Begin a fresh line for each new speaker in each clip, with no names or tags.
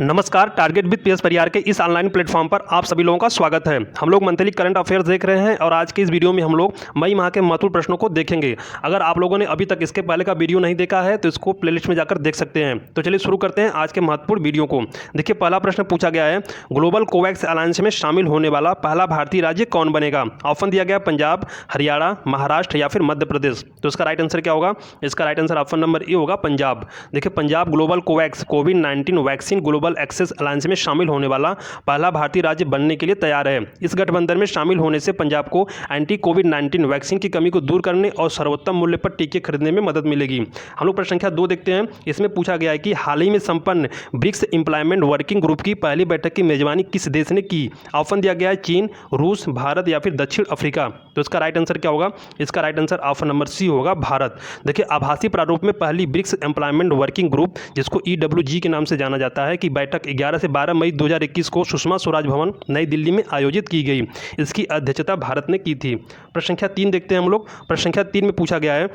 नमस्कार, target with PS परिवार के इस ऑनलाइन प्लेटफॉर्म पर आप सभी लोगों का स्वागत है। हम लोग मंथली करंट अफेयर्स देख रहे हैं और आज के इस वीडियो में हम लोग मई माह के महत्वपूर्ण प्रश्नों को देखेंगे। अगर आप लोगों ने अभी तक इसके पहले का वीडियो नहीं देखा है तो इसको प्लेलिस्ट में जाकर देख सकते हैं। तो चलिए शुरू करते हैं आज के महत्वपूर्ण वीडियो को। देखिए, पहला प्रश्न पूछा गया है, ग्लोबल कोवैक्स अलायंस में शामिल होने वाला पहला भारतीय राज्य कौन बनेगा? ऑप्शन दिया गया पंजाब, हरियाणा, महाराष्ट्र या फिर मध्य प्रदेश। तो इसका राइट आंसर क्या होगा? इसका right answer option number A होगा, पंजाब। देखिए, पंजाब ग्लोबल कोवैक्स कोविड-19 वैक्सीन ग्लोबल एक्सेस अलायंस में शामिल होने वाला पहला भारतीय राज्य बनने के लिए तैयार है। इस गठबंधन में शामिल होने से पंजाब को एंटी कोविड-19 वैक्सीन की कमी को दूर करने और सर्वोत्तम मूल्य पर टीके खरीदने में मदद मिलेगी। हम लोग प्रश्न संख्या 2 देखते हैं। इसमें पूछा गया है कि हाल ही में संपन्न ब्रिक्स एम्प्लॉयमेंट वर्किंग ग्रुप की पहली बैठक की मेजबानी किस देश ने की? ऑप्शन दिया गया है चीन, रूस, भारत या फिर दक्षिण अफ्रीका। तो इसका राइट आंसर क्या होगा? इसका right answer option number C होगा, भारत। देखिए, आभासी प्रारूप में पहली ब्रिक्स एम्प्लॉयमेंट वर्किंग ग्रुप, जिसको EWG के नाम से जाना जाता है, की बैठक 11 से 12 मई 2021 को सुषमा स्वराज भवन नई दिल्ली में आयोजित की गई। इसकी अध्यक्षता भारत ने की थी। प्रश्न संख्या 3 देखते हैं हम लोग। प्रश्न संख्या 3 में पूछा गया है,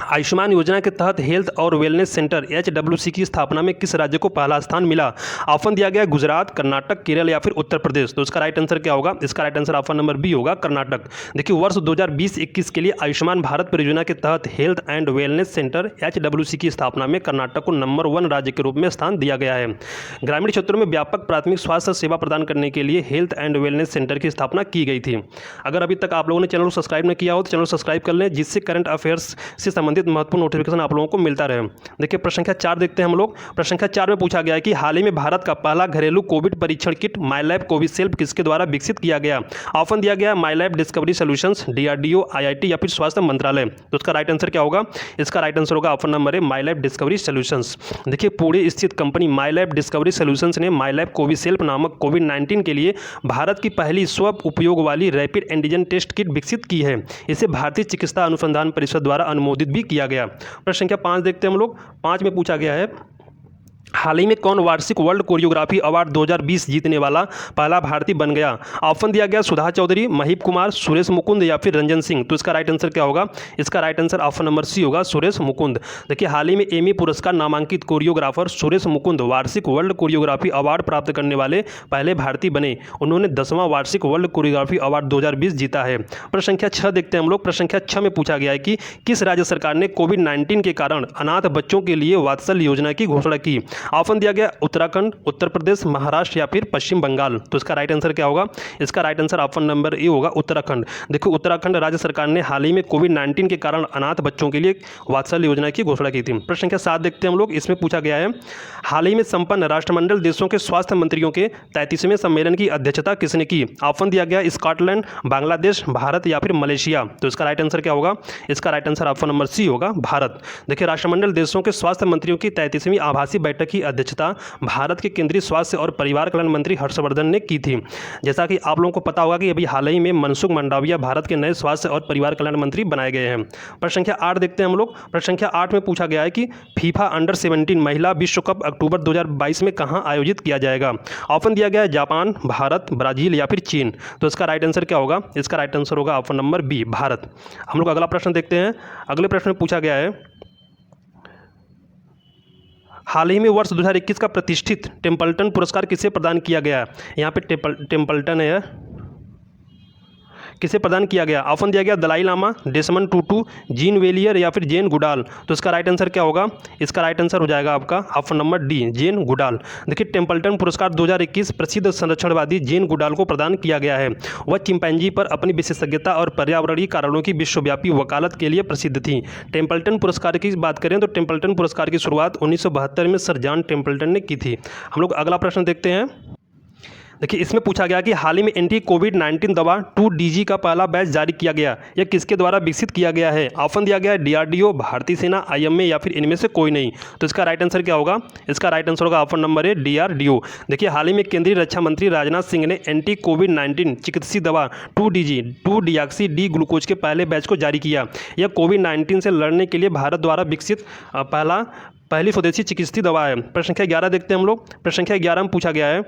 आयुष्मान योजना के तहत हेल्थ और वेलनेस सेंटर HWC की स्थापना में किस राज्य को पहला स्थान मिला? ऑप्शन दिया गया गुजरात, कर्नाटक, केरल या फिर उत्तर प्रदेश। तो इसका राइट आंसर क्या होगा? इसका right answer option number B होगा, कर्नाटक। देखिए, वर्ष 2020-21 के लिए आयुष्मान भारत परियोजना के तहत health and wellness centre HWC की स्थापना में कर्नाटक को नंबर 1 राज्य के रूप में स्थान दिया गया है। ग्रामीण क्षेत्रों में व्यापक प्राथमिक स्वास्थ्य सेवा प्रदान करने के लिए हेल्थ एंड वेलनेस सेंटर की स्थापना की गई थी। अगर अभी तक आप लोगों ने चैनल को सब्सक्राइब नहीं किया हो तो चैनल सब्सक्राइब कर लें, जिससे करंट अफेयर्स से संबंधित महत्वपूर्ण नोटिफिकेशन आप लोगों को मिलता रहे। देखिए, प्रश्न संख्या 4 देखते हैं हम लोग। प्रश्न संख्या 4 में पूछा गया है कि हाल ही में भारत का पहला घरेलू कोविड परीक्षण किट माईलैब कोविशील्ड किसके द्वारा विकसित किया गया? ऑप्शन दिया गया माईलैब डिस्कवरी सॉल्यूशंस, DRDO, IIT या फिर स्वास्थ्य मंत्रालय। तो इसका राइट आंसर क्या होगा? इसका राइट आंसर होगा option number A, MyLab discovery solutions. देखिए, पुणे स्थित कंपनी माईलैब डिस्कवरी सॉल्यूशंस ने माईलैब कोविशील्ड नामक कोविड-19 के लिए भारत की पहली स्व उपयोग वाली रैपिड एंटीजन टेस्ट किट विकसित की है। इसे भारतीय चिकित्सा अनुसंधान परिषद द्वारा अनुमोदित भी किया गया। प्रश्न संख्या 5 देखते हैं हम लोग। 5 में पूछा गया है, हाल ही में कौन वार्षिक वर्ल्ड कोरियोग्राफी अवार्ड 2020 जीतने वाला पहला भारतीय बन गया? ऑप्शन दिया गया सुधा चौधरी, महीप कुमार, सुरेश मुकुंद या फिर रंजन सिंह। तो इसका राइट आंसर क्या होगा? इसका right answer option number C होगा, सुरेश मुकुंद। देखिए, हाल ही में एमी पुरस्कार नामांकित कोरियोग्राफर सुरेश मुकुंद वार्षिक वर्ल्ड कोरियोग्राफी अवार्ड प्राप्त करने वाले पहले भारतीय बने। उन्होंने 10वां वार्षिक वर्ल्ड कोरियोग्राफी अवार्ड 2020 जीता है। प्रश्न संख्या 6 देखते हैं हम लोग। प्रश्न संख्या 6 में पूछा गया है कि किस राज्य सरकार ने कोविड-19 के कारण अनाथ बच्चों के लिए वात्सल्य योजना की घोषणा की? ऑप्शन दिया गया उत्तराखंड, उत्तर प्रदेश, महाराष्ट्र या फिर पश्चिम बंगाल। तो इसका राइट आंसर क्या होगा? इसका right answer option number A होगा, उत्तराखंड। देखो, उत्तराखंड राज्य सरकार ने हाल ही में कोविड-19 के कारण अनाथ बच्चों के लिए वात्सल्य योजना की घोषणा की थी। प्रश्न संख्या 7 देखते हैं हम लोग। इसमें पूछा गया है, हाल ही में संपन्न राष्ट्रमंडल देशों के स्वास्थ्य मंत्रियों के 33वें सम्मेलन की अध्यक्षता किसने की? ऑप्शन दिया गया स्कॉटलैंड, बांग्लादेश, भारत या फिर मलेशिया। तो इसका राइट आंसर क्या होगा? इसका right answer option number C होगा, भारत। देखिए, राष्ट्रमंडल देशों के स्वास्थ्य मंत्रियों की 33वीं आभासी बैठक की अध्यक्षता भारत के केंद्रीय स्वास्थ्य और परिवार कल्याण मंत्री हर्षवर्धन ने की थी। जैसा कि आप लोगों को पता होगा कि अभी हाल ही में मनसुख मंडाविया भारत के नए स्वास्थ्य और परिवार कल्याण मंत्री बनाए गए हैं। प्रश्न संख्या 8 देखते हैं हम लोग। प्रश्न संख्या 8 में पूछा गया है कि फीफा अंडर 17 महिला विश्व कप अक्टूबर 2022 में कहां आयोजित किया जाएगा? ऑप्शन दिया गया है जापान, भारत, ब्राजील या फिर चीन। तो इसका राइट आंसर क्या होगा? इसका राइट आंसर होगा ऑप्शन नंबर बी, भारत। हम लोग अगला प्रश्न देखते हैं। अगले प्रश्न में पूछा गया है, हाल ही में वर्ष 2021 का प्रतिष्ठित टेम्पल्टन पुरस्कार किसे प्रदान किया गया? यहाँ पे टेम्पल्टन है, किसे प्रदान किया गया? ऑप्शन दिया गया दलाई लामा, डेसमंड टूटू, जीन वेलियर या फिर जेन गुडाल। तो इसका राइट आंसर क्या होगा? इसका राइट आंसर हो जाएगा आपका option number D, Jane Goodall. देखिए, टेम्पल्टन पुरस्कार 2021 प्रसिद्ध संरक्षणवादी जेन गुडाल को प्रदान किया गया है। वह चिंपैंजी पर अपनी विशेषज्ञता और पर्यावरणीय कारणों की विश्वव्यापी वकालत के लिए प्रसिद्ध थी। टेम्पल्टन पुरस्कार की बात करें तो टेम्पल्टन पुरस्कार की शुरुआत 1972 में सर जॉन टेम्पल्टन ने की थी। हम लोग अगला प्रश्न देखते हैं। देखिए, इसमें पूछा गया कि हाल ही में एंटी कोविड-19 दवा 2DG का पहला बैच जारी किया गया। यह किसके द्वारा विकसित किया गया है? ऑप्शन दिया गया है DRDO, भारतीय सेना, IMA या फिर इनमें से कोई नहीं। तो इसका राइट आंसर क्या होगा? इसका राइट आंसर होगा ऑप्शन नंबर ए, DRDO। देखिए, हाल ही में केंद्रीय रक्षा मंत्री राजनाथ सिंह ने एंटी कोविड-19 चिकित्सीय दवा 2DG 2-डिऑक्सी डी ग्लूकोज के पहले बैच को जारी किया। यह कोविड-19 से लड़ने के लिए भारत द्वारा विकसित पहली स्वदेशी चिकित्सीय दवा है। प्रश्न संख्या 11 देखते हैं हम लोग। प्रश्न संख्या 11 में पूछा गया है,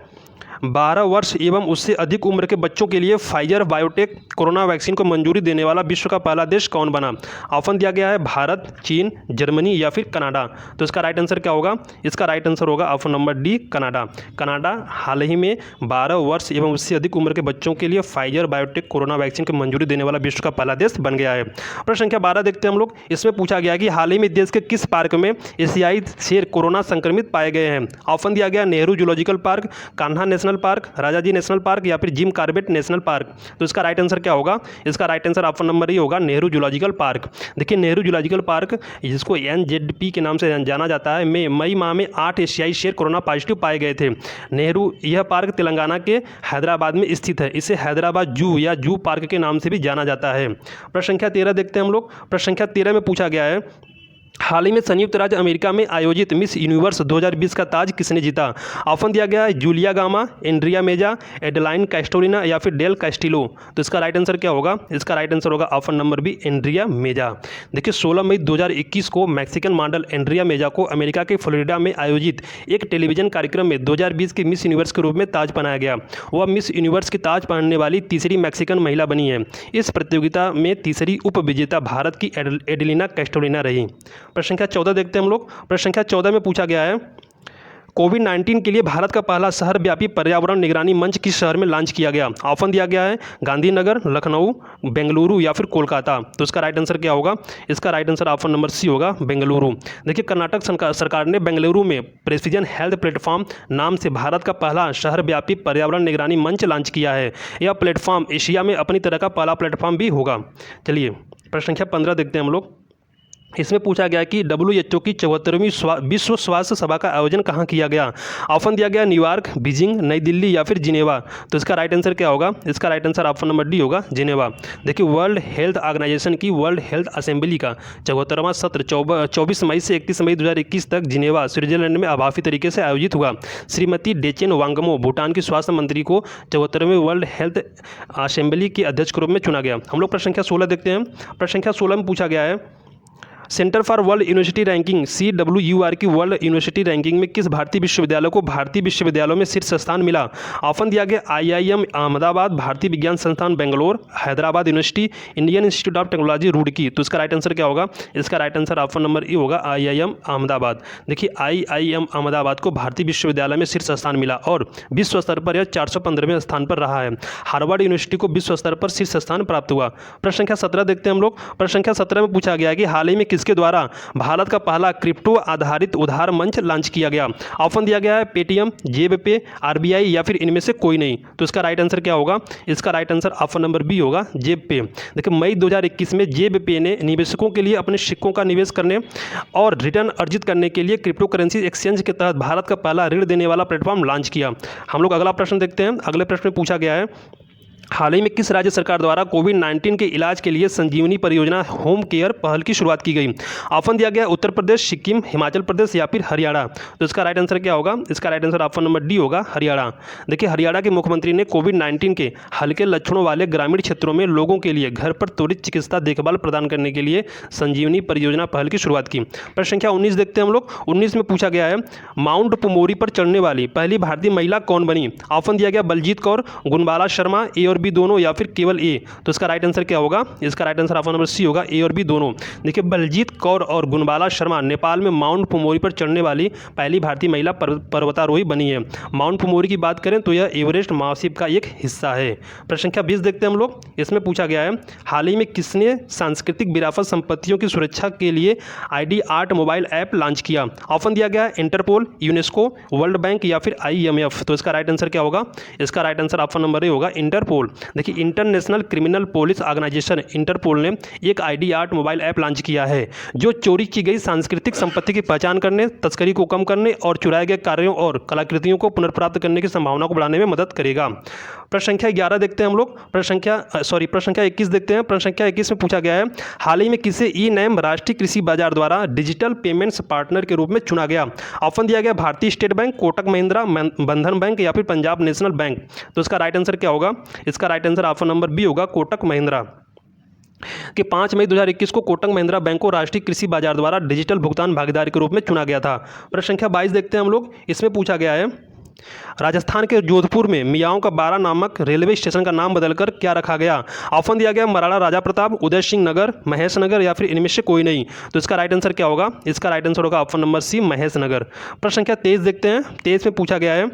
12 वर्ष एवं उससे अधिक उम्र के बच्चों के लिए फाइजर बायोटेक कोरोना वैक्सीन को मंजूरी देने वाला विश्व का पहला देश कौन बना? ऑप्शन दिया गया है भारत, चीन, जर्मनी या फिर कनाडा। तो इसका राइट आंसर क्या होगा? इसका राइट आंसर होगा option number D, Canada. Canada हाल ही में 12 वर्ष एवं उससे अधिक उम्र के बच्चों के लिए फाइजर बायोटेक कोरोना वैक्सीन को मंजूरी देने वाला विश्व का पहला देश बन गया है। प्रश्न संख्या 12 देखते हैं हम लोग। इसमें पूछा गया कि हाल ही में देश के किस पार्क में एशियाई शेर कोरोना संक्रमित पाए गए हैं? ऑप्शन दिया गया Nehru zoological park, Kanha national park, Rajaji national park या फिर जिम कॉर्बेट नेशनल पार्क। तो इसका राइट आंसर क्या होगा? इसका राइट आंसर ऑप्शन नंबर ई होगा, नेहरू जूलॉजिकल पार्क। देखिए नेहरू जूलॉजिकल पार्क, जिसको NZP के नाम से जाना जाता है, में मई माह में 8 एशियाई शेर कोरोना पॉजिटिव पाए गए थे। नेहरू यह पार्क तेलंगाना के हैदराबाद में स्थित है। इसे हैदराबाद जू या जू पार्क के नाम से भी जाना जाता है। प्रश्न संख्या 13 देखते हैं हम लोग। प्रश्न संख्या 13 में पूछा गया है, हाल ही में संयुक्त राज्य अमेरिका में आयोजित मिस यूनिवर्स 2020 का ताज किसने जीता? ऑप्शन दिया गया है जूलिया गामा, एंड्रिया मेजा, एडेलाइन कैस्टोलिना या फिर डेल कैस्टिलो। तो इसका राइट आंसर क्या होगा? इसका राइट आंसर होगा ऑप्शन नंबर बी, एंड्रिया मेजा। देखिए 16 मई 2021 को मैक्सिकन मॉडल एंड्रिया मेजा को अमेरिका के फ्लोरिडा में आयोजित एक टेलीविजन कार्यक्रम में 2020 के मिस यूनिवर्स के रूप में ताज पहनाया गया। वह मिस यूनिवर्स की ताज पहनने वाली तीसरी मैक्सिकन महिला बनी है। इस प्रतियोगिता में तीसरी उप विजेता भारत की एडेलिना कैस्टोलिना रही। प्रश्न संख्या 14 देखते हैं हम लोग। प्रश्न संख्या 14 में पूछा गया है, कोविड-19 के लिए भारत का पहला शहर व्यापी पर्यावरण निगरानी मंच किस शहर में लॉन्च किया गया? ऑप्शन दिया गया है गांधीनगर, लखनऊ, बेंगलुरु या फिर कोलकाता। तो इसका राइट आंसर क्या होगा? इसका right answer option number C होगा, बेंगलुरु। देखिए कर्नाटक सरकार ने बेंगलुरु में प्रेसिजन हेल्थ प्लेटफॉर्म नाम से भारत का पहला शहर व्यापी पर्यावरण निगरानी मंच लॉन्च किया है। यह प्लेटफॉर्म एशिया में अपनी तरह का पहला प्लेटफॉर्म भी होगा। चलिए प्रश्न संख्या 15 देखते हैं हम लोग। इसमें पूछा गया कि WHO की 74वीं विश्व स्वास्थ्य सभा का आयोजन कहाँ किया गया? ऑप्शन दिया गया न्यूयॉर्क, बीजिंग, नई दिल्ली या फिर जिनेवा। तो इसका राइट आंसर क्या होगा? इसका right answer option number D होगा, जिनेवा। देखिए वर्ल्ड हेल्थ ऑर्गेनाइजेशन की वर्ल्ड हेल्थ असेंबली का 74वां सत्र 24 मई से 31 मई 2021 तक जिनेवा, स्विट्जरलैंड में आभासी तरीके से आयोजित हुआ। श्रीमती डेचेन वांगमो भूटान की स्वास्थ्य मंत्री को 74वें वर्ल्ड हेल्थ असेंबली के अध्यक्ष के रूप में चुना गया। हम लोग प्रश्न संख्या 16 देखते हैं। प्रश्न संख्या 16 में पूछा गया है, centre for world university ranking CWUR की वर्ल्ड यूनिवर्सिटी रैंकिंग में किस भारतीय विश्वविद्यालय को भारतीय विश्वविद्यालयों में शीर्ष स्थान मिला? ऑप्शन दिया गया IIM अहमदाबाद, भारतीय विज्ञान संस्थान Bangalore, Hyderabad university, Indian institute of technology Roorkee. तो इसका राइट आंसर क्या होगा? इसका राइट आंसर ऑप्शन नंबर ई होगा, IIM अहमदाबाद। देखिए IIM अहमदाबाद को भारतीय विश्वविद्यालय में शीर्ष स्थान मिला और विश्व स्तर पर यह 415वें स्थान पर रहा है। हार्वर्ड यूनिवर्सिटी को विश्व स्तर पर शीर्ष स्थान प्राप्त हुआ। प्रश्न संख्या 17 देखते हैं हम लोग। प्रश्न संख्या 17 में पूछा गया है कि हाल ही में किसके द्वारा भारत का पहला क्रिप्टो आधारित उधार मंच लॉन्च किया गया? ऑप्शन दिया गया है पेटीएम, जेब पे, RBI या फिर इनमें से कोई नहीं। तो इसका राइट आंसर क्या होगा? इसका right answer option number B होगा, जेब पे। देखिए मई 2021 में जेब पे ने निवेशकों के लिए अपने सिक्कों का निवेश करने और रिटर्न अर्जित करने के लिए क्रिप्टो करेंसी एक्सचेंज के तहत भारत का पहला ऋण देने वाला प्लेटफॉर्म लॉन्च किया। हम लोग अगला प्रश्न देखते हैं। अगले प्रश्न में पूछा गया है, हाल ही में किस राज्य सरकार द्वारा कोविड-19 के इलाज के लिए संजीवनी परियोजना होम केयर पहल की शुरुआत की गई? ऑप्शन दिया गया उत्तर प्रदेश, सिक्किम, हिमाचल प्रदेश या फिर हरियाणा। तो इसका राइट आंसर क्या होगा? इसका right answer option number D होगा, हरियाणा। देखिए हरियाणा के मुख्यमंत्री ने कोविड-19 के हल्के लक्षणों वाले ग्रामीण क्षेत्रों में लोगों के लिए घर पर त्वरित चिकित्सा देखभाल प्रदान करने के लिए संजीवनी परियोजना पहल की शुरुआत की। प्रश्न संख्या 19 देखते हैं हम लोग। 19 में पूछा गया है, माउंट पुमोरी पर चढ़ने वाली पहली भारतीय महिला कौन बनी? ऑप्शन दिया गया बलजीत कौर, गुणबाला शर्मा, ए और बी दोनों या फिर केवल ए। तो इसका राइट आंसर क्या होगा? इसका right answer option number C होगा, ए और बी दोनों। देखिए बलजीत कौर और गुणबाला शर्मा नेपाल में माउंट पुमोरी पर चढ़ने वाली पहली भारतीय महिला पर्वतारोही बनी है। माउंट पुमोरी की बात करें तो यह एवरेस्ट महाद्वीप का एक हिस्सा है। प्रश्न संख्या 20 देखते हैं हम लोग। इसमें पूछा गया है, हाल ही में किसने सांस्कृतिक विरासत संपत्तियों की सुरक्षा के लिए ID art mobile app launch किया? ऑप्शन दिया गया इंटरपोल, यूनेस्को, वर्ल्ड बैंक या फिर IMF। तो इसका राइट आंसर क्या होगा? इसका right answer option number A होगा, इंटरपोल। देखिए international criminal police organization Interpol ने एक ID art mobile app launch किया है जो चोरी की गई सांस्कृतिक संपत्ति की पहचान करने, तस्करी को कम करने और चुराए गए कार्यों और कलाकृतियों को पुनर्प्राप्त करने की संभावना को बढ़ाने में मदद करेगा। प्रश्न संख्या 11 देखते हैं हम लोग। प्रश्न संख्या 21 देखते हैं। प्रश्न संख्या 21 में पूछा गया है, हाल ही में किसे ई-नैम राष्ट्रीय कृषि बाजार द्वारा डिजिटल पेमेंट्स पार्टनर के रूप में चुना गया? ऑप्शन दिया गया भारतीय स्टेट बैंक, कोटक महिंद्रा, बंधन बैंक या फिर पंजाब नेशनल बैंक। तो इसका राइट आंसर क्या होगा? इसका right answer option number B होगा, कोटक महिंद्रा। कि 5 मई 2021 को कोटक महिंद्रा बैंक को राष्ट्रीय कृषि बाजार द्वारा डिजिटल भुगतान भागीदार के रूप में चुना गया था। प्रश्न संख्या 22 देखते हैं हम लोग। इसमें पूछा गया है, राजस्थान के जोधपुर में मियाओं का बारा नामक रेलवे स्टेशन का नाम बदलकर क्या रखा गया? ऑप्शन दिया गया महाराणा राजा प्रताप, उदय सिंह नगर, महेश नगर या फिर इनमें से कोई नहीं। तो इसका राइट आंसर क्या होगा? इसका राइट आंसर होगा ऑप्शन नंबर सी, महेश नगर। प्रश्न संख्या 23 देखते हैं। 23 में पूछा गया है,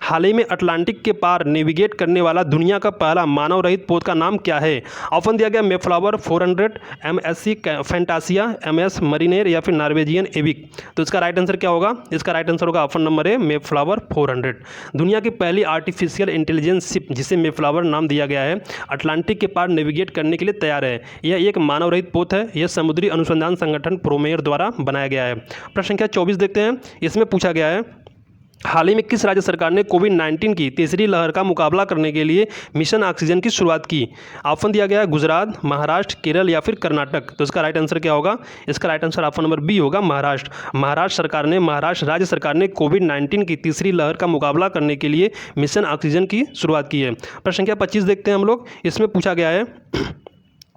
हाल ही में अटलांटिक के पार नेविगेट करने वाला दुनिया का पहला मानव रहित पोत का नाम क्या है? ऑप्शन दिया गया मेफ्लावर 400, MSC फैंटासिया, MS मरीनेर या फिर नॉर्वेजियन एविक। तो इसका राइट आंसर क्या होगा? इसका राइट आंसर होगा ऑप्शन नंबर ए, मेफ्लावर 400। दुनिया की पहली आर्टिफिशियल इंटेलिजेंस शिप जिसे मेफ्लावर नाम दिया गया है, अटलांटिक के पार नेविगेट करने के लिए तैयार है। यह एक मानव रहित पोत है। यह समुद्री अनुसंधान संगठन प्रोमेयर द्वारा बनाया गया है। प्रश्न संख्या 24 देखते हैं। इसमें पूछा गया है, हाल ही में किस राज्य सरकार ने कोविड-19 की तीसरी लहर का मुकाबला करने के लिए मिशन ऑक्सीजन की शुरुआत की? ऑप्शन दिया गया है गुजरात, महाराष्ट्र, केरल या फिर कर्नाटक। तो इसका राइट आंसर क्या होगा? इसका right answer option number B होगा, महाराष्ट्र। महाराष्ट्र राज्य सरकार ने कोविड-19 की तीसरी लहर का मुकाबला करने के लिए मिशन ऑक्सीजन की शुरुआत की है। प्रश्न संख्या 25 देखते हैं हम लोग। इसमें पूछा गया है,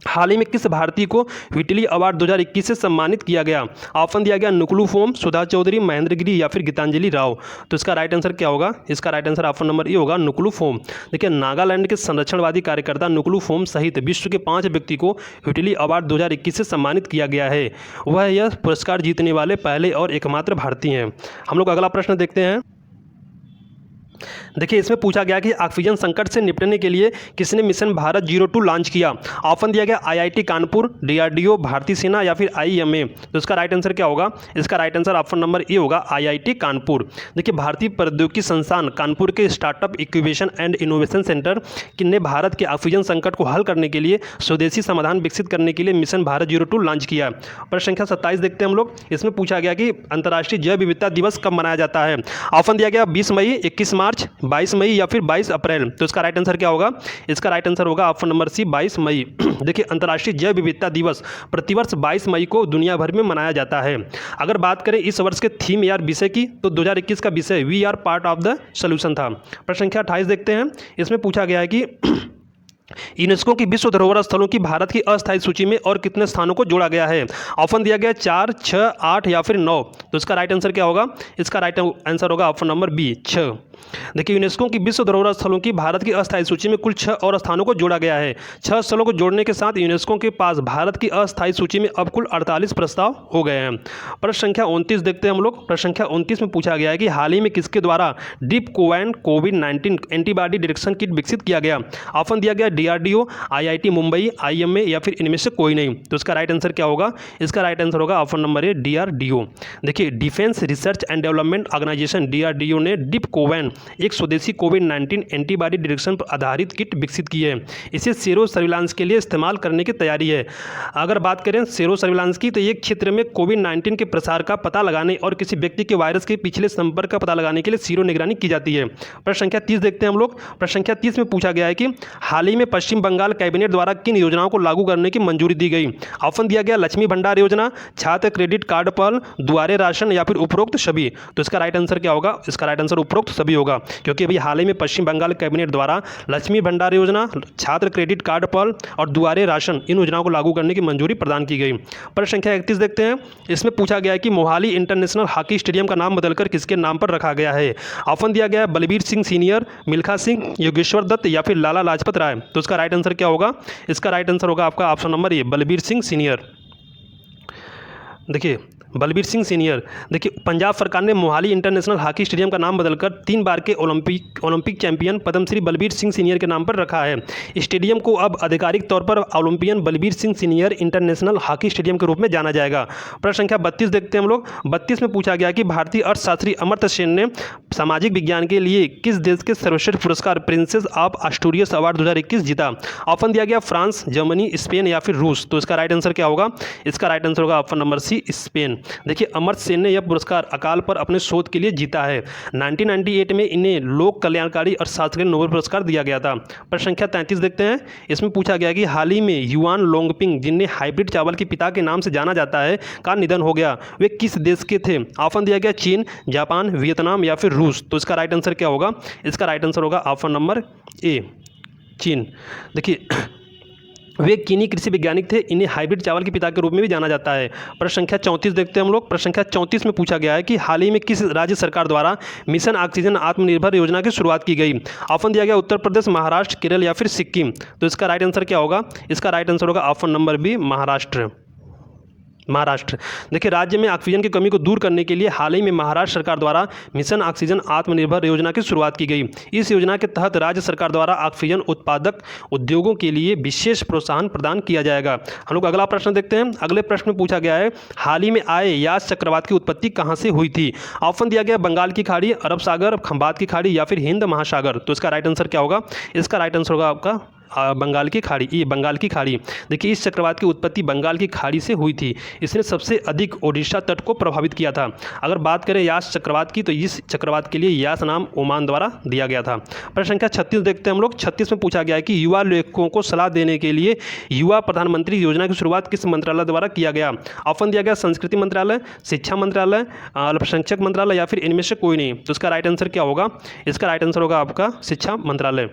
हाल ही में किस भारतीय को व्हिटली अवार्ड 2021 से सम्मानित किया गया? ऑप्शन दिया गया नुकुलू फोम, सुधा चौधरी, महेंद्र गिरी या फिर गीतांजलि राव। तो इसका राइट आंसर क्या होगा? इसका right answer option number A होगा, नुकुलू फोम। देखिए, नागालैंड के संरक्षणवादी कार्यकर्ता नुकुलू फोम सहित विश्व के 5 व्यक्ति को व्हिटली अवार्ड 2021 से सम्मानित किया गया है। वह यह पुरस्कार जीतने वाले पहले और एकमात्र भारतीय हैं। हम लोग अगला प्रश्न देखते हैं। देखिए, इसमें पूछा गया कि ऑक्सीजन संकट से निपटने के लिए किसने मिशन भारत 02 लॉन्च किया? ऑप्शन दिया गया IIT कानपुर, DRDO, भारतीय सेना या फिर IMA। तो इसका राइट आंसर क्या होगा? इसका right answer option number A होगा, IIT कानपुर। देखिए, भारतीय प्रौद्योगिकी संस्थान कानपुर के startup incubation and innovation centre ने भारत के ऑक्सीजन संकट को हल करने के लिए स्वदेशी समाधान विकसित करने के लिए मिशन भारत 02 लॉन्च किया। प्रश्न संख्या 27 देखते हैं हम लोग। इसमें पूछा गया कि अंतर्राष्ट्रीय जैव विविधता दिवस कब मनाया जाता है? ऑप्शन दिया गया 20 मई, 21 मार्च, 22 मई या फिर 22 अप्रैल। तो इसका राइट आंसर क्या होगा? इसका राइट आंसर होगा ऑप्शन नंबर सी, 22 मई। देखिए, अंतर्राष्ट्रीय जैव विविधता दिवस प्रतिवर्ष 22 मई को दुनिया भर में मनाया जाता है। अगर बात करें इस वर्ष के थीम या विषय की, तो 2021 का विषय we are part of the solution था। प्रश्न संख्या 28 देखते हैं। इसमें पूछा गया है कि यूनेस्को की विश्व धरोहर स्थलों की भारत की अस्थायी सूची में और कितने स्थानों को जोड़ा गया है? ऑप्शन दिया गया 4, 6, 8 या फिर 9। तो इसका राइट आंसर क्या होगा? इसका राइट आंसर होगा ऑप्शन नंबर बी, 6। देखिए, यूनेस्को की विश्व धरोहर स्थलों की भारत की अस्थायी सूची में कुल 6 और स्थानों को जोड़ा गया है। 6 स्थलों को जोड़ने के साथ यूनेस्को के पास भारत की अस्थायी सूची में अब कुल 48 प्रस्ताव हो गए हैं। प्रश्न संख्या 29 देखते हैं हम लोग। प्रश्न संख्या 29 में पूछा गया है कि हाल ही में किसके द्वारा डीप कोवैन कोविड-19 एंटीबॉडी डिटेक्शन किट विकसित किया गया? ऑप्शन दिया गया DRDO, IIT मुंबई, IMA या फिर इनमें से कोई नहीं। तो इसका राइट आंसर क्या होगा? इसका राइट आंसर होगा ऑप्शन नंबर ए, DRDO। देखिए, defence research and development organization DRDO ने डीप कोवैन एक स्वदेशी कोविड-19 एंटीबॉडी डिटेक्शन पर आधारित किट विकसित की है। इसे सेरो सर्विलांस के लिए इस्तेमाल करने की तैयारी है। अगर बात करें सेरो सर्विलांस की, तो ये क्षेत्र में कोविड-19 के प्रसार का पता लगाने और किसी व्यक्ति के वायरस के पिछले संपर्क का पता लगाने के लिए सीरो निगरानी की जाती है। प्रश्न संख्या 30 देखते हैं हम लोग। प्रश्न संख्या 30 में पूछा गया है कि हाल ही में पश्चिम बंगाल कैबिनेट द्वारा किन योजनाओं को लागू करने की मंजूरी दी गई? ऑप्शन दिया गया लक्ष्मी भंडार योजना, छात्र क्रेडिट कार्ड पहल, दुआरे राशन या फिर उपरोक्त सभी। तो इसका राइट आंसर क्या होगा? इसका राइट आंसर उपरोक्त सभी होगा, क्योंकि अभी हाल ही में पश्चिम बंगाल कैबिनेट द्वारा लक्ष्मी भंडार योजना, छात्र क्रेडिट कार्ड पहल और दुआरे राशन, इन योजनाओं को लागू करने की मंजूरी प्रदान की गई। प्रश्न संख्या 31 देखते हैं। इसमें पूछा गया है कि मोहाली इंटरनेशनल हॉकी स्टेडियम का नाम बदलकर किसके नाम पर रखा गया है? ऑप्शन दिया गया बलबीर सिंह सीनियर, मिल्खा सिंह, योगेश्वर दत्त या फिर लाला लाजपत राय। तो इसका राइट आंसर क्या होगा? इसका राइट आंसर होगा आपका ऑप्शन नंबर ए, बलबीर सिंह सीनियर। देखिए, बलबीर सिंह सीनियर। देखिए, पंजाब सरकार ने मोहाली इंटरनेशनल हॉकी स्टेडियम का नाम बदलकर 3 बार के Olympic champion Padmashri Balbir Singh senior के नाम पर रखा है। स्टेडियम को अब आधिकारिक तौर पर Olympian Balbir Singh senior international hockey stadium के रूप में जाना जाएगा। प्रश्न संख्या 32 देखते हैं हम लोग। 32 में पूछा गया कि भारतीय अर्थशास्त्री अमर्त्य सेन ने सामाजिक विज्ञान के लिए किस देश के सर्वश्रेष्ठ पुरस्कार प्रिंसेस ऑफ एस्टूरियस अवार्ड 2021 जीता? ऑप्शन दिया गया फ्रांस, जर्मनी, स्पेन या फिर रूस। तो इसका राइट आंसर क्या होगा? इसका राइट आंसर होगा ऑप्शन नंबर सी, स्पेन। देखिए, अमर्त्य सेन ने यह पुरस्कार अकाल पर अपने शोध के लिए जीता है। 1998 में इन्हें लोक कल्याणकारी अर्थशास्त्र के नोबेल पुरस्कार दिया गया था। प्रश्न संख्या 33 देखते हैं। इसमें पूछा गया कि हाल ही में युआन लोंगपिंग, जिन्हें हाइब्रिड चावल के पिता के नाम से जाना जाता है, का निधन हो गया। वे किस देश के थे? ऑप्शन दिया गया चीन, जापान, वियतनाम या फिर रूस। तो इसका राइट आंसर क्या होगा? इसका राइट आंसर होगा ऑप्शन नंबर ए, चीन। देखिए, वे चीनी कृषि वैज्ञानिक थे। इन्हें हाइब्रिड चावल के पिता के रूप में भी जाना जाता है। प्रश्न संख्या 34 देखते हैं हम लोग। प्रश्न संख्या 34 में पूछा गया है कि हाल ही में किस राज्य सरकार द्वारा मिशन ऑक्सीजन आत्मनिर्भर योजना की शुरुआत की गई। ऑप्शन दिया गया उत्तर प्रदेश, महाराष्ट्र, केरल या फिर सिक्किम। तो इसका राइट आंसर क्या होगा? इसका राइट आंसर होगा ऑप्शन नंबर बी, महाराष्ट्र। देखिए, राज्य में ऑक्सीजन की कमी को दूर करने के लिए हाल ही में महाराष्ट्र सरकार द्वारा मिशन ऑक्सीजन आत्मनिर्भर योजना की शुरुआत की गई। इस योजना के तहत राज्य सरकार द्वारा ऑक्सीजन उत्पादक उद्योगों के लिए विशेष प्रोत्साहन प्रदान किया जाएगा। हम लोग अगला प्रश्न देखते हैं। अगले प्रश्न में पूछा गया है, हाल ही में आए यास चक्रवात की उत्पत्ति कहाँ से हुई थी। ऑप्शन दिया गया बंगाल की खाड़ी, अरब सागर, खंबात की खाड़ी या फिर हिंद महासागर। तो इसका राइट आंसर क्या होगा? इसका राइट आंसर होगा आपका बंगाल की खाड़ी। ये बंगाल की खाड़ी। देखिए, इस चक्रवात की उत्पत्ति बंगाल की खाड़ी से हुई थी। इसने सबसे अधिक ओडिशा तट को प्रभावित किया था। अगर बात करें यास चक्रवात की, तो इस चक्रवात के लिए यास नाम ओमान द्वारा दिया गया था। प्रश्न संख्या 36 देखते हैं हम लोग। 36 में पूछा गया है कि युवा लेखकों को सलाह देने के लिए युवा प्रधानमंत्री योजना की शुरुआत किस मंत्रालय द्वारा किया गया। ऑप्शन दिया गया संस्कृति मंत्रालय, शिक्षा मंत्रालय, अल्पसंख्यक मंत्रालय या फिर इनमें से कोई नहीं। तो इसका राइट आंसर क्या होगा? इसका राइट आंसर होगा आपका शिक्षा मंत्रालय।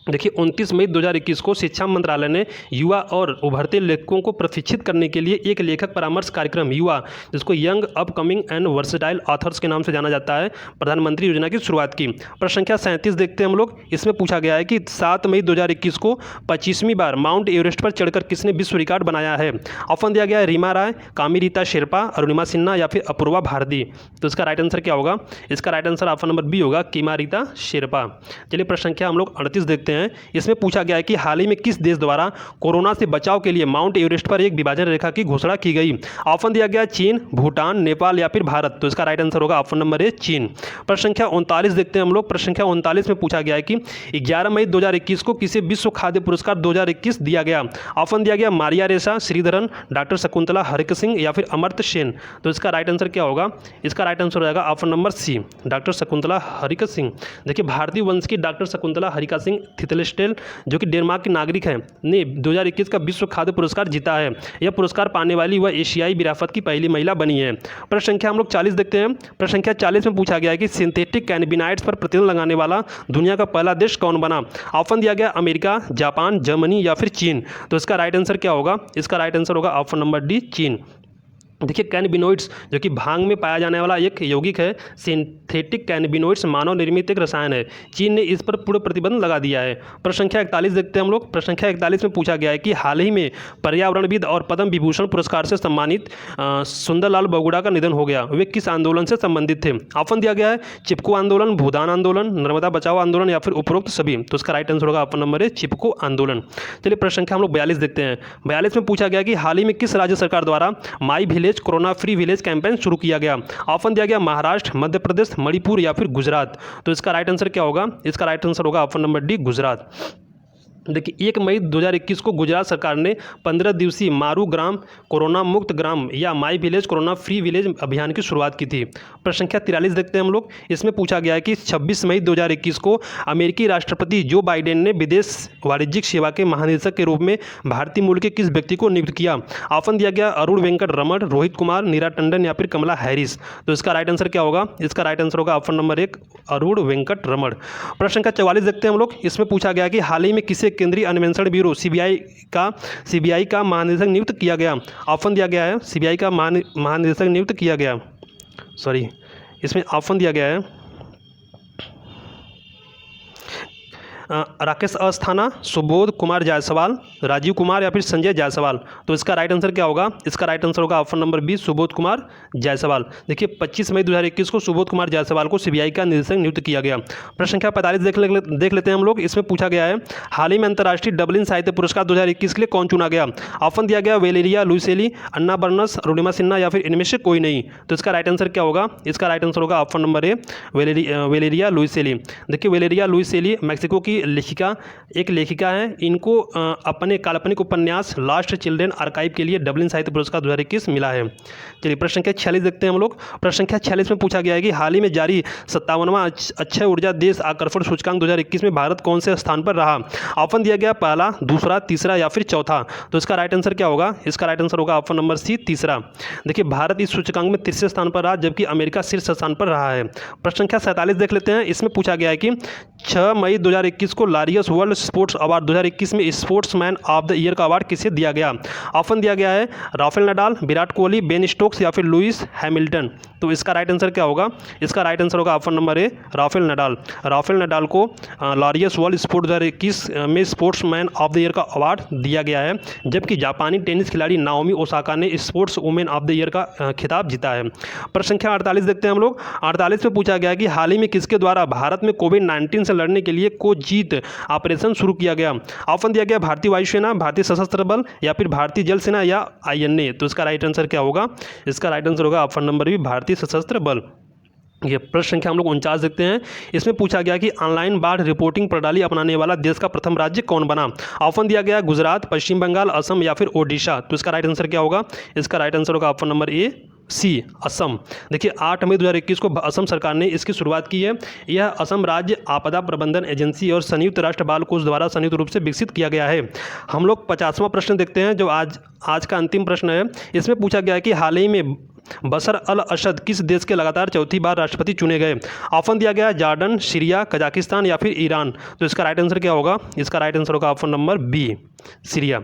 देखिए, 29 मई 2021 को शिक्षा मंत्रालय ने युवा और उभरते लेखकों को प्रशिक्षित करने के लिए एक लेखक परामर्श कार्यक्रम युवा, जिसको young upcoming and versatile authors के नाम से जाना जाता है, प्रधानमंत्री योजना की शुरुआत की। प्रश्न संख्या 37 देखते हैं हम लोग। इसमें पूछा गया है कि 7 मई 2021 को 25वीं बार माउंट एवरेस्ट पर चढ़कर किसने विश्व रिकॉर्ड बनाया है। ऑप्शन दिया गया है रीमा राय, कामिरीता शेरपा, अरुणिमा सिन्हा या फिर अपूर्वा भारती। तो इसका राइट आंसर क्या होगा? इसका right answer option number B होगा, किमारीता शेरपा। चलिए, प्रश्न संख्या हम लोग 38 देखते हैं। इसमें पूछा गया है कि हाल ही में किस देश द्वारा कोरोना से बचाव के लिए माउंट एवरेस्ट पर एक विभाजन रेखा की घोषणा की गई। ऑप्शन दिया गया चीन, भूटान, नेपाल या फिर भारत। तो इसका राइट आंसर होगा ऑप्शन नंबर ए, चीन। प्रश्न संख्या 39 देखते हैं हम लोग। प्रश्न संख्या 39 में पूछा गया है कि 11 मई 2021 को किसे विश्व खाद्य पुरस्कार 2021 दिया गया। ऑप्शन दिया गया मारिया रेसा, श्रीधरन, डॉक्टर शकुंतला हरिक सिंह या फिर अमर्त्य सेन। तो इसका राइट आंसर क्या होगा? इसका राइट आंसर हो जाएगा option number C, doctor Shakuntala Haraksingh. देखिए, भारतीय वंश की doctor Shakuntala Haraksingh Thilsted, जो कि डेनमार्क की नागरिक हैं, ने 2021 का विश्व खाद्य पुरस्कार जीता है। यह पुरस्कार पाने वाली वह एशियाई विरासत की पहली महिला बनी है। प्रश्न संख्या हम लोग 40 देखते हैं। प्रश्न संख्या 40 में पूछा गया है कि सिंथेटिक कैनबिनाइड्स पर प्रतिबंध लगाने वाला दुनिया का पहला देश कौन बना। ऑप्शन दिया गया अमेरिका, जापान, जर्मनी या फिर चीन। तो इसका राइट आंसर क्या होगा? इसका राइट आंसर होगा ऑप्शन नंबर डी, चीन। देखिए, कैनबिनोइड्स जो कि भांग में पाया जाने वाला एक यौगिक है, सिंथेटिक कैनबिनोइड्स मानव निर्मित एक रसायन है। चीन ने इस पर पूर्ण प्रतिबंध लगा दिया है। प्रश्न संख्या 41 देखते हैं हम लोग। प्रश्न संख्या 41 में पूछा गया है कि हाल ही में पर्यावरणविद और पद्म विभूषण पुरस्कार से सम्मानित सुंदरलाल बगुड़ा का निधन हो गया। वे किस आंदोलन से संबंधित थे। ऑप्शन दिया गया है चिपको आंदोलन, भूदान आंदोलन, नर्मदा बचाओ आंदोलन या फिर उपरोक्त सभी। तो इसका राइट आंसर होगा ऑप्शन नंबर ए, चिपको आंदोलन। चलिए, प्रश्न संख्या हम लोग 42 देखते हैं। 42 में पूछा गया कि हाल ही में किस राज्य सरकार द्वारा my village corona free village campaign शुरू किया गया। ऑप्शन दिया गया महाराष्ट्र, मध्य प्रदेश, मणिपुर या फिर गुजरात। तो इसका राइट आंसर क्या होगा? इसका राइट आंसर होगा ऑप्शन नंबर डी, गुजरात। देखिए, 1 मई 2021 को गुजरात सरकार ने 15 दिवसीय मारू ग्राम कोरोना मुक्त ग्राम या my village corona free village अभियान की शुरुआत की थी। प्रश्न संख्या 43 देखते हैं हम लोग। इसमें पूछा गया है कि 26 मई 2021 को अमेरिकी राष्ट्रपति जो बाइडेन ने विदेश वाणिज्यिक सेवा के महानिदेशक के रूप में भारतीय मूल के किस व्यक्ति को नियुक्त किया। ऑप्शन दिया गया अरुण वेंकट रमण, रोहित कुमार, नीरा टंडन या फिर कमला हैरिस। तो इसका राइट आंसर क्या होगा? इसका राइट आंसर होगा ऑप्शन नंबर 1, अरुण वेंकट रमण। प्रश्न संख्या 44 देखते हैं हम लोग। इसमें पूछा गया कि हाल ही में किसे केंद्रीय अन्वेषण ब्यूरो सीबीआई का महानिदेशक नियुक्त किया गया। ऑप्शन दिया गया है सीबीआई का महानिदेशक नियुक्त किया गया, इसमें ऑप्शन दिया गया है राकेश अस्थाना, सुबोध कुमार जायसवाल, राजीव कुमार या फिर संजय जायसवाल। तो इसका राइट आंसर क्या होगा? इसका राइट आंसर होगा option number B, Subodh Kumar Jaiswal. देखिए, 25 मई 2021 को सुबोध कुमार जायसवाल को सीबीआई का निदेशक नियुक्त किया गया। प्रश्न संख्या 45 देख लेते हैं हम लोग। इसमें पूछा गया है हाल ही में अंतर्राष्ट्रीय डबलिन साहित्य पुरस्कार 2021 के लिए कौन चुना गया। ऑप्शन दिया गया वेलेरिया लुइसेली, अन्ना बर्नस, अरुणिमा सिन्हा या फिर इनमें से कोई नहीं। तो इसका राइट आंसर क्या होगा? इसका राइट आंसर होगा ऑप्शन नंबर ए, वेलेरिया लुइसेली। देखिए, वेलेरिया लुइसेली मैक्सिको की एक लेखिका है। इनको अपने काल्पनिक उपन्यास लास्ट चिल्ड्रेन आर्काइव के लिए डबलिन साहित्य पुरस्कार 2021 मिला है। चलिए, प्रश्न संख्या 46 देखते हैं हम लोग। प्रश्न संख्या 46 में पूछा गया है कि हाल ही में जारी 57वां अक्षय ऊर्जा देश आकर्षण सूचकांक 2021 में भारत कौन से स्थान पर रहा। ऑप्शन दिया गया पहला, दूसरा, तीसरा या फिर चौथा। तो इसका राइट आंसर क्या होगा? इसका राइट आंसर होगा ऑप्शन नंबर सी, तीसरा। देखिए, भारत इस सूचकांक में तीसरे स्थान पर रहा, जबकि अमेरिका शीर्ष स्थान पर रहा है। प्रश्न संख्या 47 देख लेते हैं। इसमें पूछा गया है कि 6 मई 2021 को लारियस वर्ल्ड स्पोर्ट्स अवार्ड 2021 में स्पोर्ट्समैन ऑफ द ईयर का अवार्ड किसे दिया गया? ऑप्शन दिया गया है Rafael Nadal, Virat Kohli, Ben Stokes या फिर लुइस हैमिल्टन। तो इसका राइट आंसर क्या होगा? इसका राइट आंसर होगा ऑप्शन नंबर ए, राफेल नडाल। राफेल नडाल को लारियस वर्ल्ड स्पोर्ट्स 2021 में स्पोर्ट्समैन ऑफ द ईयर का अवार्ड दिया गया है, जबकि जापानी टेनिस खिलाड़ी नाओमी ओसाका ने sports women of the year का खिताब जीता है। प्रश्न संख्या 48 देखते हैं हम लोग। 48 में पूछा गया कि हाल ही में किसके द्वारा भारत में कोविड-19 से लड़ने के लिए कोजीत ऑपरेशन शुरू किया गया? ऑप्शन दिया गया भारतीय वायुसेना, भारतीय सशस्त्र बल या फिर भारतीय जल सेना या INA। तो इसका राइट आंसर क्या होगा? इसका राइट आंसर होगा ऑप्शन नंबर बी, भारतीय सशस्त्र बल। ये प्रश्न संख्या हम लोग 49 देखते हैं। इसमें पूछा गया कि ऑनलाइन बाढ़ रिपोर्टिंग प्रणाली अपनाने वाला देश का प्रथम राज्य कौन बना? ऑप्शन दिया गया गुजरात, पश्चिम बंगाल, असम या फिर ओडिशा। तो इसका राइट आंसर क्या होगा? इसका राइट आंसर होगा ऑप्शन नंबर ए, सी, असम। देखिए 8 मई 2021 को असम सरकार ने इसकी शुरुआत की है। यह असम राज्य आपदा प्रबंधन एजेंसी और संयुक्त राष्ट्र बाल कोष द्वारा संयुक्त रूप से विकसित किया गया है। हम लोग 50वां प्रश्न देखते हैं, जो आज का अंतिम प्रश्न है। इसमें पूछा गया है कि हाल ही में बशर अल असद किस देश के लगातार चौथी बार राष्ट्रपति चुने गए? ऑप्शन दिया गया जॉर्डन, सीरिया, कजाकिस्तान या फिर ईरान। तो इसका राइट आंसर क्या होगा? इसका राइट आंसर होगा ऑप्शन नंबर बी, सीरिया।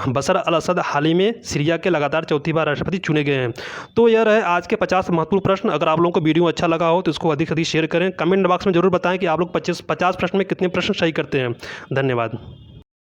बशर अल असद हाल ही में सीरिया के लगातार चौथी बार राष्ट्रपति चुने गए हैं। तो यह रहे आज के 50 महत्वपूर्ण प्रश्न। अगर आप लोगों को वीडियो अच्छा लगा हो तो इसको अधिक से अधिक शेयर करें। कमेंट बॉक्स में जरूर बताएं कि आप लोग 50 प्रश्न में कितने प्रश्न सही करते हैं। धन्यवाद।